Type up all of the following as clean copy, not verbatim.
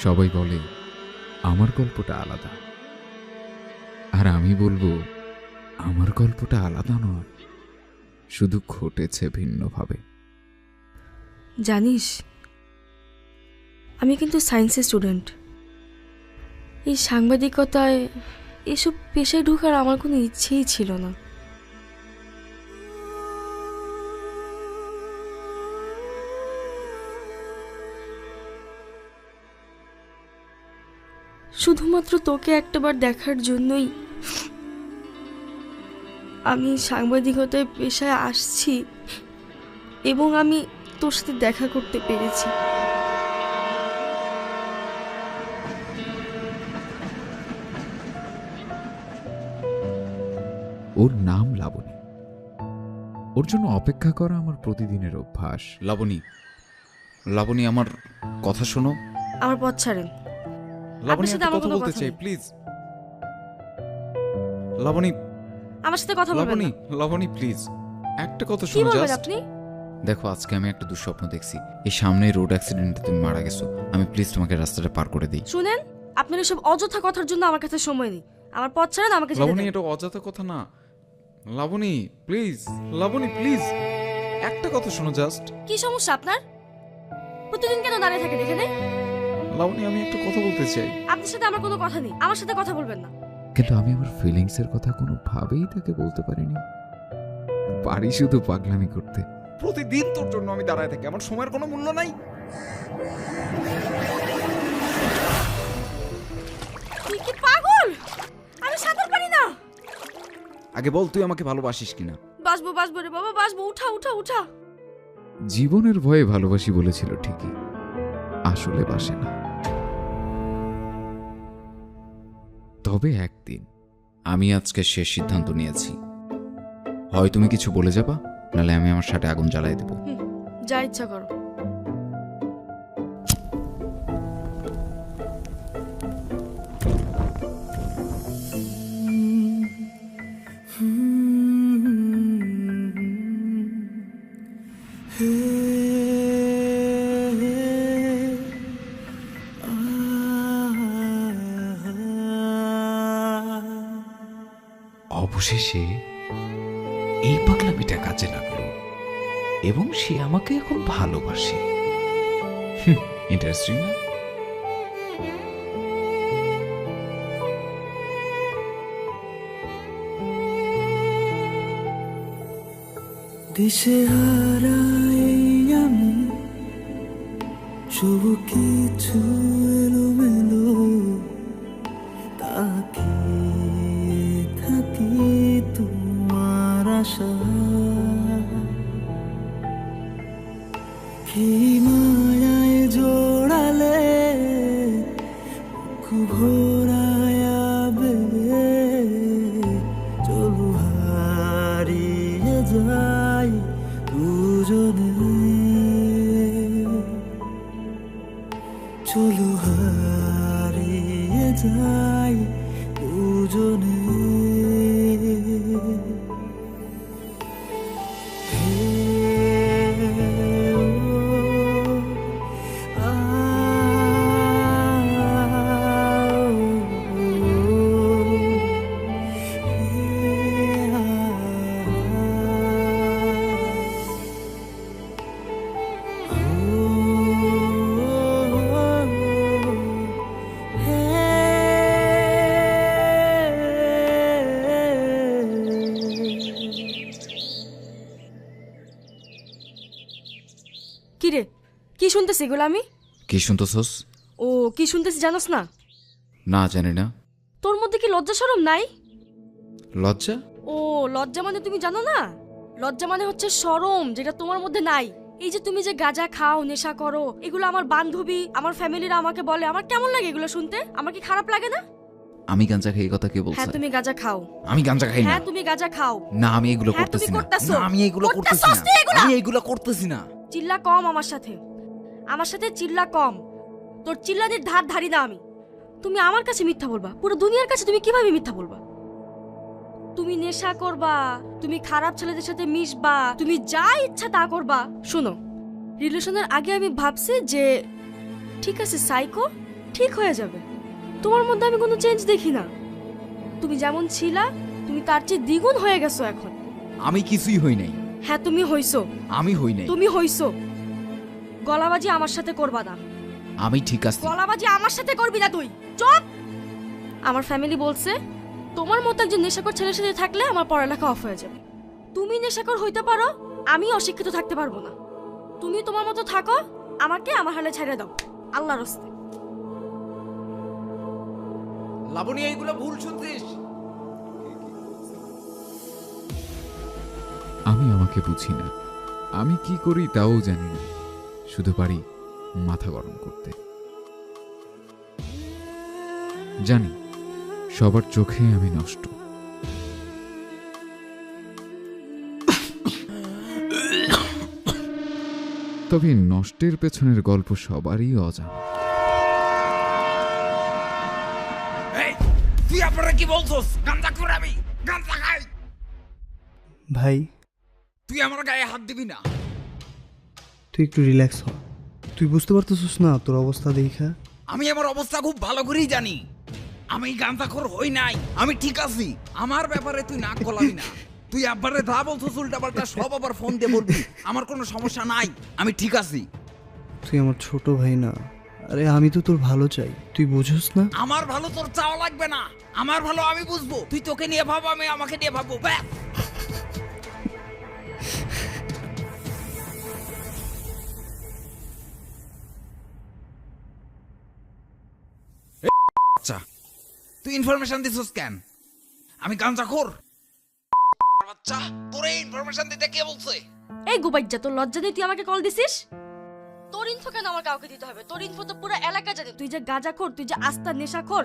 সবাই বলে আমার গল্পটা আলাদা, আর আমি বলবো আমার গল্পটা আলাদা নয়, শুধু ঘটেছে ভিন্নভাবে। জানিস, আমি কিন্তু সায়েন্সের স্টুডেন্ট। এই সাংবাদিকতায় এসব পেশায় ঢোকার আমার কোনো ইচ্ছেই ছিল না। শুধুমাত্র তোকে একটাবার দেখার জন্যই আমি সাংবাদিকতায় পেশায় আসছি এবং আমি তোর সাথে দেখা করতে পেরেছি। ওর নাম লাবণী। ওর জন্য অপেক্ষা করা আমার প্রতিদিনের অভ্যাস। লাবণী, লাবণী, আমার কথা শোনো। আমার পথ ছাড়েন। লাবণী, সাথে একটা আমার কথা কোনো বলতে কথা চাই, নেই। প্লিজ। লাবণী, আমার সাথে কথা বলবেন লাবণী, না। লাবণী, প্লিজ একটা কথা কি শোনো বলবেন জাস্ট। আপনি? দেখো, আজকে আমি একটা দুঃস্বপ্ন দেখছি। এই সামনে রোড অ্যাক্সিডেন্টে তুমি মারা গেছো। আমি প্লিজ তোমাকে রাস্তাটা পার করে দিই। শুনেন, আপনার এসব অযথা কথার জন্য আমার কাছে সময় নেই। আমার পথ ছাড়েন, আমাকে যেতে লাবণী, দেন। এটা অযথা কথা না। লাবণী প্লিজ, লাবণী প্লিজ একটা কথা শোনো জাস্ট। কি সমস্যা আপনার? প্রতিদিন কেন দাঁড়িয়ে থাকেন এখানে? লাবণী, আমি একটা কথা বলতে চাই। আপনার সাথে আমার কোনো কথা নেই, আমার সাথে কথা বলবেন না। কিন্তু আমি আমার ফিলিংসের কথা কোনোভাবেই তাকে বলতে পারিনি। পারি শুধু পাগলামি করতে। প্রতিদিন তোর জন্য আমি দাঁড়ায় থাকি, আমার সময়ের কোনো মূল্য নাই। তুই কি পাগল? আমি সাঁতার পারি না। আগে বল, তুই আমাকে ভালোবাসিস কিনা? বাসবো বাসবো রে বাবা, বাসবো। উঠা উঠা উঠা। জীবনের ভয়ে ভালোবাসি বলেছিল ঠিকই, আসলে বাসে না। তবে একদিন আমি আজকে শেষ সিদ্ধান্ত নিয়েছি। হয় তুমি কিছু বলে যাবা, নাহলে আমি আমার সাথে আগুন জ্বালাই দেবো। যা ইচ্ছা করো। অবশেষে এই পাগলামিটা কাজে লাগলো এবং সে আমাকে এখন ভালোবাসে। ইন্টারেস্টিং না? দিশেহারাই আমি, সব কিছু এলোমেলো, তাকিয়ে থাকি তোমার আশা। কি মায়ায় জোড়ালে মুখ ভরায়া বেড়ে, চলু হারিয়ে যাই দুজনে, চলু হারিয়ে যাই দুজনে। কি রে, কি শুনতেছি এগুলো আমি? কি শুনতেছস? ও, কি শুনতেছি জানোস না? না, জানি না। তোর মধ্যে কি লজ্জা শরম নাই? লজ্জা? ও, লজ্জা মানে তুমি জানো না? লজ্জা মানে হচ্ছে শরম, যেটা তোমার মধ্যে নাই। এই যে তুমি যে গাঁজা খাও, নেশা করো, এগুলো আমার বান্ধবী, আমার ফ্যামিলিরা আমাকে বলে। আমার কেমন লাগে এগুলো শুনতে? আমার কি খারাপ লাগে না? আমি গাঁজা খাই, কথা কে বলছে? হ্যাঁ, তুমি গাঁজা খাও। আমি গাঁজা খাই না। হ্যাঁ, তুমি গাঁজা খাও। না, আমি এগুলো হ্যাঁ, করতেছি তুমি না। করতাছো। না, আমি এগুলো করতেছি করতাছস না। তুই এগুলা? আমি এগুলো করতেছি না। চিল্লা কম আমার সাথে, আমার সাথে চিল্লা কম। তোর চিল্লানির ধার ধারি না আমি। তুমি আমার কাছে মিথ্যা বলবা, পুরো দুনিয়ার কাছে তুমি কিভাবে মিথ্যা বলবা? তুমি নেশা করবা, তুমি খারাপ ছেলেদের সাথে মিশবা, তুমি যা ইচ্ছা তা করবা। শোনো, রিলেশনের আগে আমি ভাবছি যে ঠিক আছে সাইকো, ঠিক হয়ে যাবে। তোমার মধ্যে আমি কোনো চেঞ্জ দেখি না। তুমি যেমন ছিলা তুমি তার চেয়ে দ্বিগুণ হয়ে গেছো এখন। আমি কিছুই হই নাই। হ্যাঁ তুমি হইছো, আমি হই নাই। তুমি হইছো। গলাবাজি আমার সাথে করবা না। আমি ঠিক আছি। গলাবাজি আমার সাথে করবি না তুই। চুপ। আমার ফ্যামিলি বলছে তোমার মতো একজন নেশাখোর ছেলের সাথে থাকলে আমার পড়ালেখা অফ হয়ে যাবে। তুমি নেশাখোর হইতে পারো, আমি অশিক্ষিত থাকতে পারবো না। তুমি তোমার মতো থাকো, আমাকে আমার হালে ছেড়ে দাও আল্লাহর রাস্তায়। লাবণী, এইগুলো ভুল শুনছিস। আমি আমাকে বুঝি না, আমি কি করি তাও জানি না, শুধু পারি মাথা গরম করতে। জানি সবার চোখে আমি নষ্ট, তবে নষ্টের পেছনের গল্প সবারই অজানা। তুই আপনারা কি বলছস? গাঁজা করে আমি গাঁজা খাই। ভাই তুই আমার গায়ে হাত দিবি না। তুই একটু রিল্যাক্স হ। তুই বুঝতে পারতেছিস না তোর অবস্থা দেখা? আমি আমার অবস্থা খুব ভালো করেই জানি। আমি গাঁজাখোর হই নাই, আমি ঠিক আছি। আমার ব্যাপারে তুই নাক গলাবি না। তুই আব্বারে যা বলছস উল্টা পাল্টা সব আবার ফোন দিয়ে বলবি। আমার কোনো সমস্যা নাই, আমি ঠিক আছি। তুই আমার ছোট ভাই না? আরে আমি তো তোর ভালো চাই, তুই বুঝোস না? আমার ভালো তোর চাওয়া লাগবে না, আমার ভালো আমি বুঝবো। তুই তোকে নিয়ে ভাব, আমি আমাকে নিয়ে ভাববো। ব্যাস। আচ্ছা, তুই ইনফরমেশন দিছস কেন? আমি গাঁজাখোর? বাচ্চা, তোর এই ইনফরমেশন দিতে কে বলছে? এই গোবাইজ্জা, তোর লজ্জা নেই তুই আমাকে কল দিছিস? তোর ইনফো কেন আমার কাউকে দিতে হবে? তোর ইনফো তো পুরো এলাকা জানে তুই যে গাঁজাখোর, তুই যে আস্তা নেশাখোর।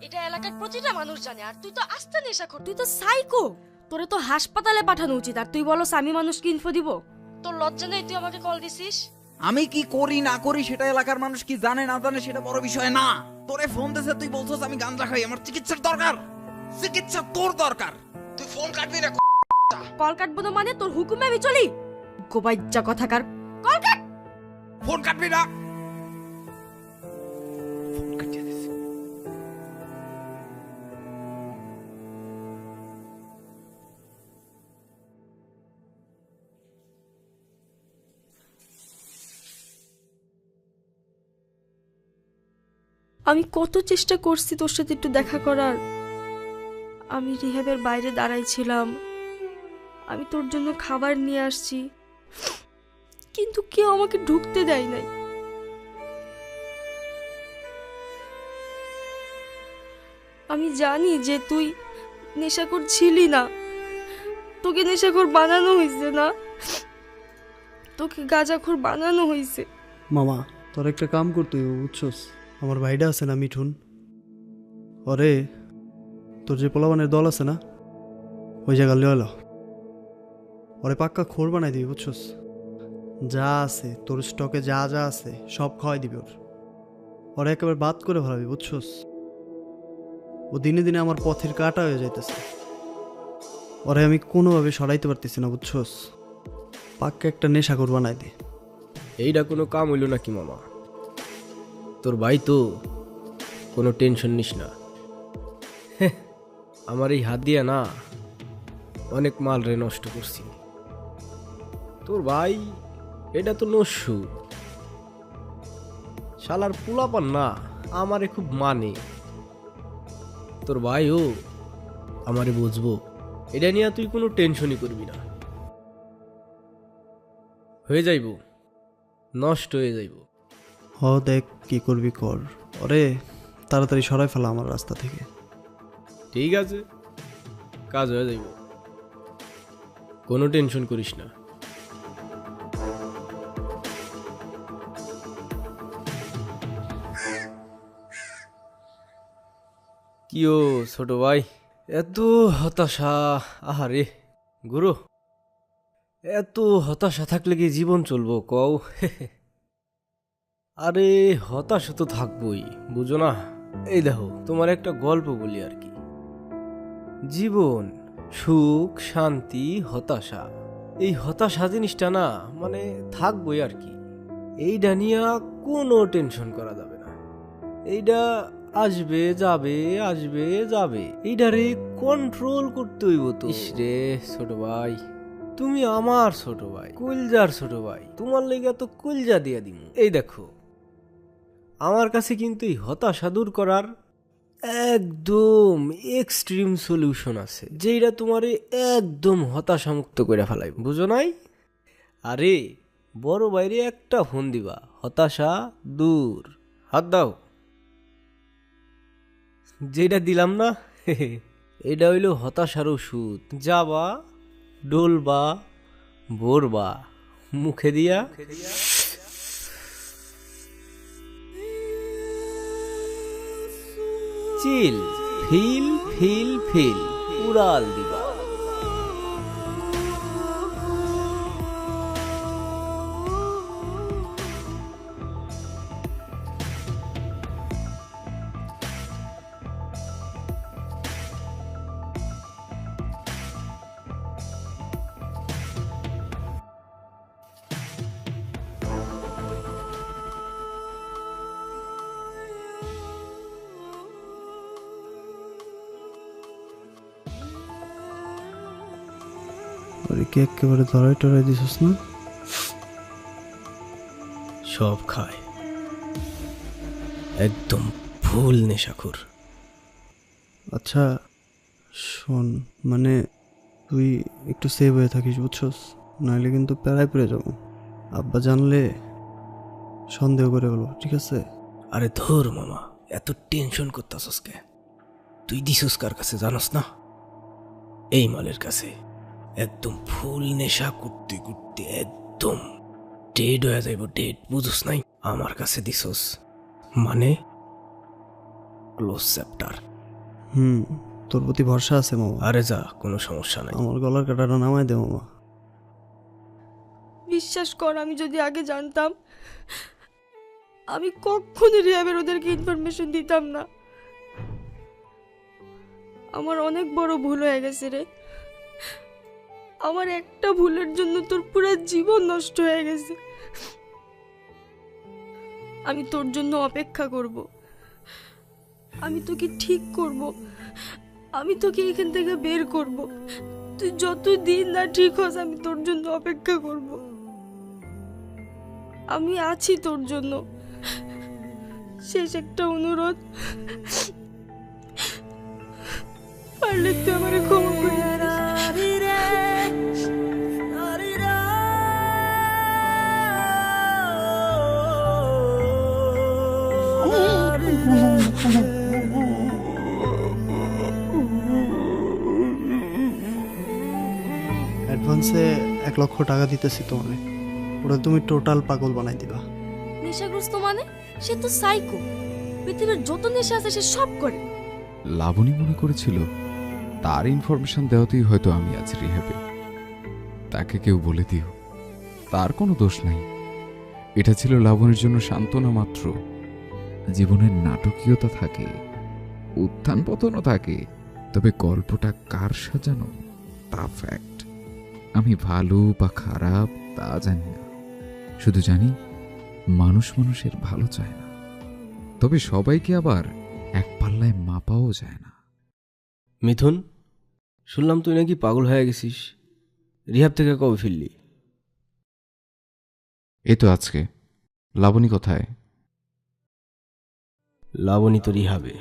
এটা এলাকার প্রতিটা মানুষ জানে। আর তুই তো আস্তা নেশাখোর, তুই তো সাইকো। তোরে তো হাসপাতালে পাঠানো উচিত। আর তুই বলো আমি মানুষকে ইনফো দিব? তোর লজ্জা নেই তুই আমাকে কল দিছিস? আমি কি করি না করি সেটা এলাকার মানুষ কি জানে না জানে সেটা বড় বিষয় না। তোরে ফোন দিছে, তুই বলছস আমি গাঁজা খাই। আমার চিকিৎসার দরকার, চিকিৎসা তোর দরকার। তুই ফোন কাটবি না। কল কাটবো না মানে তোর হুকুমে আমি চলি? গোবাইজ্জা কথাকার, কল কাট। ফোন কাটবি না। আমি কত চেষ্টা করছি তোর সাথে একটু দেখা করার। আমি রিহ্যাবের বাইরে দাঁড়াইছিলাম, আমি তোর জন্য খাবার নিয়ে আসছি, কিন্তু কেউ আমাকে ঢুকতে দেয় নাই। আমি জানি যে তুই নেশাখোর ছিলি না, তোকে নেশাখোর বানানো হয়েছে না, তোকে গাঁজাখোর বানানো হয়েছে। মামা তোর একটা কাম করতে হইব, বুঝছস? আমার ভাইটা আছে না মিঠুন, ওরে তোর যে পোলাবানের দল আছে না ওই জায়গা লইল, ওরে পাক্কা খোর বানাই দিবি, বুঝছস? যা আছে তোর স্টকে যা যা আছে সব খাওয়াই দিবি ওরে একেবারে বাদ করে ভালাবি, বুঝছস? ও দিনে দিনে আমার পথের কাটা হয়ে যাইতেছে, ওরে আমি কোনোভাবে সরাইতে পারতেছি না, বুঝছস? পাক্কা একটা নেশাখোর বানাই দে। এইটা কোনো কাম হইল নাকি মামা? তোর ভাই তো, কোনো টেনশন নিস না। আমার এই হাত দিয়া না অনেক মাল রে নষ্ট করছি। তোর ভাই এটা তো নস্যু শালার পোলাপান না, আমারে খুব মানে। তোর ভাইও আমারে বুঝবো, এটা নিয়ে তুই কোনো টেনশনই করবি না। হয়ে যাইব, নষ্ট হয়ে যাইব। হ দেখ কি করবি কর, ওরে তাড়াতাড়ি সরাই ফেলা আমার রাস্তা থেকে। ঠিক আছে, কাজ হয়ে যাইব, কোনো টেনশন করিস না। কি ও ছোট ভাই, এত হতাশা? আহারে গুরু, এত হতাশা থাকলে কি জীবন চলবো কও? আরে হতাশা তো থাকবোই, বুঝো না? এই দেখো তোমার একটা গল্প বলি আর কি। জীবন, সুখ, শান্তি, হতাশা, এই হতাশা জিনিসটা না মানে থাকবোই আর কি। এইটা নিয়ে কোনো টেনশন করা যাবে না। এইটা আসবে যাবে আসবে যাবে, এইটারে কন্ট্রোল করতে হইব তো। ইসরে ছোট ভাই, তুমি আমার ছোট ভাই, কলজার ছোট ভাই, তোমার লেগে তো কলজা দিয়া দিমু। এই দেখো, আমার কাছে কিন্তু এই হতাশা দূর করার একদম এক্সট্রিম সলিউশন আছে, যেটা তোমারে একদম হতাশা মুক্ত করে ফেলাই, বুঝো নাই? আরে বড় বাইরে একটা ফোন দিবা, হতাশা দূর। হাত দাও। যেটা দিলাম না, এটা হইল হতাশার ওষুধ। যাবা, ডলবা, ভরবা, মুখে দিয়া চিল ফিল ফিল ফিল উড়াল দিবা। আরে কি একেবারে ধরাই টরাই দিছিস না? সব খায়, একদম ফুল নেশাখোর। আচ্ছা শোন, মানে তুই একটু সেভ হয়ে থাকিস, বুঝছস? নাহলে কিন্তু প্যারায় পড়ে যাবো। আব্বা জানলে সন্দেহ করে বলো, ঠিক আছে? আরে ধর মামা, এত টেনশন করতাছস কে? তুই দিছস কার কাছে জানোস না? এই মালের কাছে। একদম ফুল নেশা করতে করতে একদম ডেড হয়ে যাইব, ডেড, বুঝোস নাই? আমার কাছে দিছস মানে ক্লোজ চ্যাপ্টার। তোর প্রতি ভরসা আছে মামা। আরে যা, কোনো সমস্যা নাই। আমার গলার কাটাটা নামাই দে মামা। বিশ্বাস কর, আমি যদি আগে জানতাম, আমি কখনই রিহাবের ওদেরকে ইনফরমেশন দিতাম না। আমার অনেক বড় ভুল হয়ে গেছে রে। আমার একটা ভুলের জন্য তোর পুরো জীবন নষ্ট হয়ে গেছে। আমি তোর জন্য অপেক্ষা করব, আমি তোকে ঠিক করব, আমি তোকে এখান থেকে বের করব। তুই যতদিন না ঠিক হস, আমি তোর জন্য অপেক্ষা করব। আমি আছি তোর জন্য। শেষ একটা অনুরোধ, পারলে তুই আমার ক্ষমা করে দিস। অ্যাডভান্সে 1 লক্ষ টাকা দিতেছি তোমারে, ওটা তুমি টোটাল পাগল বানাই দিবা। নেশাগ্রস্ত মানে? সে তো সাইকো। পৃথিবীর যত নেশা আছে সে সব করে। লাবণী মনে করেছিল তার ইনফরমেশন দেওয়াতেই হয়তো আমি আজ রিহ্যাবে। তাকে কেউ বলে দিও, তার কোনো দোষ নাই। এটা ছিল লাবণীর জন্য সান্ত্বনা মাত্র। জীবনের নাটকীয়তা থাকে, উত্থান পতনও থাকে, তবে গল্পটা কার সাজানো তা ফ্যাক্ট। আমি ভালো বা খারাপ তা জানি না, শুধু জানি মানুষ মানুষের ভালো চায় না, তবে সবাইকে আবার এক পাল্লায় মাপাও যায় না। মিথুন, শুনলাম তুই নাকি পাগল হয়ে গেছিস। রিহাব থেকে কবে ফিরলি? এই তো আজকে। লাবণী কোথায়? লাবণী তো রিহাবে।